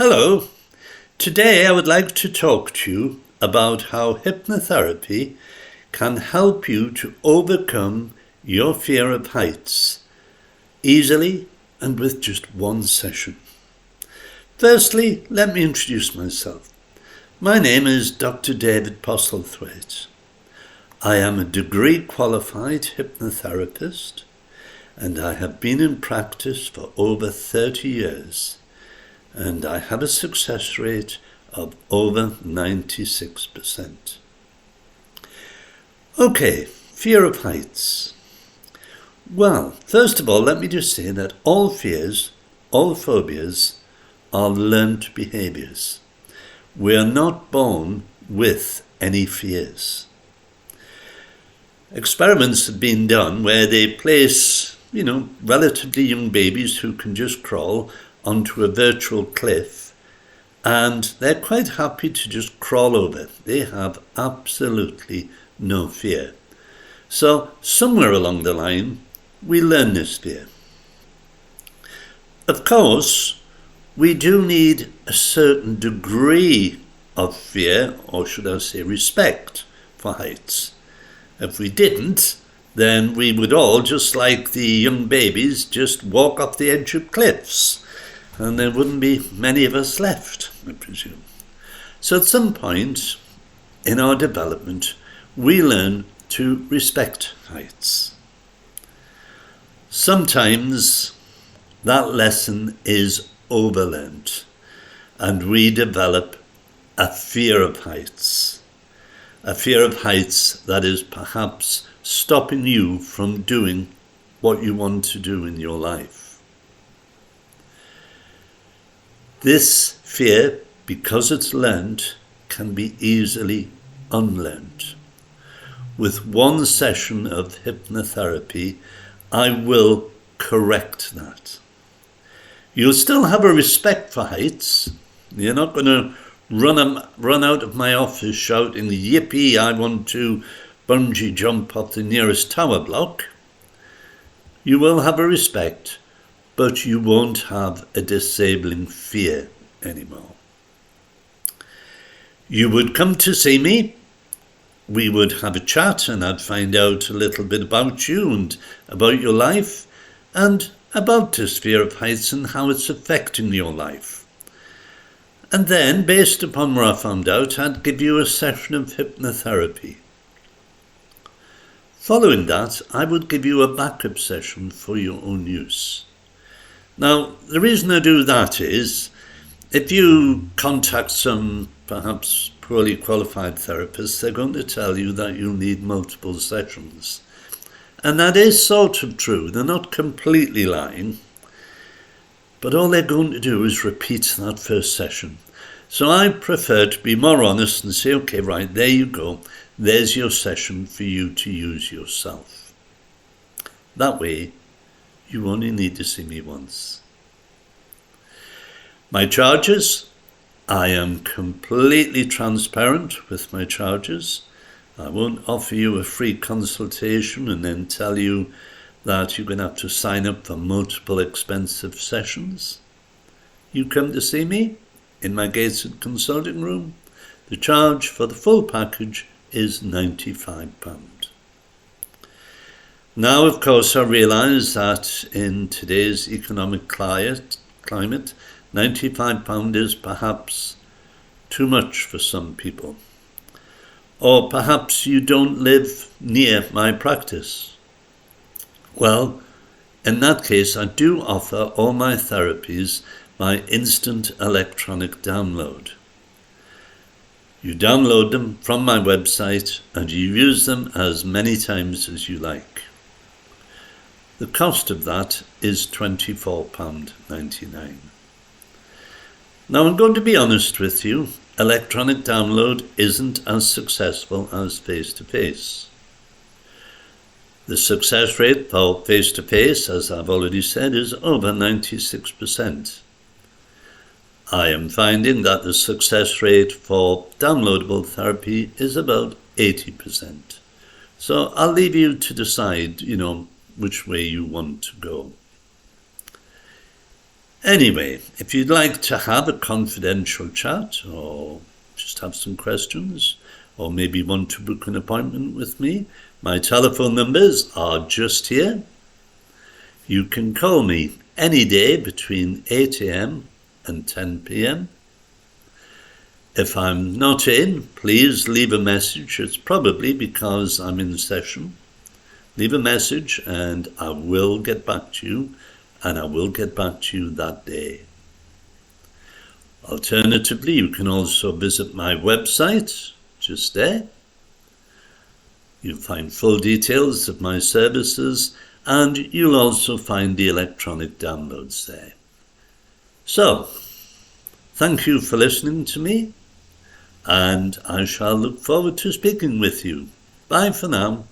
Hello. Today I would like to talk to you about how hypnotherapy can help you to overcome your fear of heights easily and with just one session. Firstly, let me introduce myself. My name is Dr. David Postlethwaite. I am a degree qualified hypnotherapist and I have been in practice for over 30 years. And I have a success rate of over 96%. Okay, fear of heights. Well, first of all, let me just say that all fears, all phobias, are learned behaviours. We are not born with any fears. Experiments have been done where they place, relatively young babies who can just crawl onto a virtual cliff, and they're quite happy to just crawl over. They have absolutely no fear. So somewhere along the line, we learn this fear. Of course, we do need a certain degree of fear, or should I say respect, for heights. If we didn't, then we would all, just like the young babies, just walk off the edge of cliffs. And there wouldn't be many of us left, I presume. So at some point in our development, we learn to respect heights. Sometimes that lesson is overlearned, and we develop a fear of heights. A fear of heights that is perhaps stopping you from doing what you want to do in your life. This fear, because it's learned, can be easily unlearned. With one session of hypnotherapy, I will correct that. You'll still have a respect for heights. You're not going to run out of my office shouting, "Yippee, I want to bungee jump off the nearest tower block." You will have a respect, but you won't have a disabling fear anymore. You would come to see me, we would have a chat, and I'd find out a little bit about you and about your life and about this fear of heights and how it's affecting your life. And then, based upon what I found out, I'd give you a session of hypnotherapy. Following that, I would give you a backup session for your own use. Now, the reason I do that is, if you contact some perhaps poorly qualified therapists, they're going to tell you that you'll need multiple sessions. And that is sort of true. They're not completely lying. But all they're going to do is repeat that first session. So I prefer to be more honest and say, okay, right, there you go. There's your session for you to use yourself. That way, you only need to see me once. My charges, I am completely transparent with my charges. I won't offer you a free consultation and then tell you that you're going to have to sign up for multiple expensive sessions. You come to see me in my Gateshead consulting room. The charge for the full package is £95. Now, of course, I realise that in today's economic climate, £95 is perhaps too much for some people. Or perhaps you don't live near my practice. Well, in that case, I do offer all my therapies by instant electronic download. You download them from my website and you use them as many times as you like. The cost of that is £24.99. Now, I'm going to be honest with you, electronic download isn't as successful as face-to-face. The success rate for face-to-face, as I've already said, is over 96%. I am finding that the success rate for downloadable therapy is about 80%. So I'll leave you to decide, which way you want to go. Anyway, if you'd like to have a confidential chat or just have some questions or maybe want to book an appointment with me, my telephone numbers are just here. You can call me any day between 8 a.m. and 10 p.m. If I'm not in, please leave a message. It's probably because I'm in session. Leave a message and I will get back to you, and I will get back to you that day. Alternatively, you can also visit my website, just there. You'll find full details of my services, and you'll also find the electronic downloads there. So, thank you for listening to me, and I shall look forward to speaking with you. Bye for now.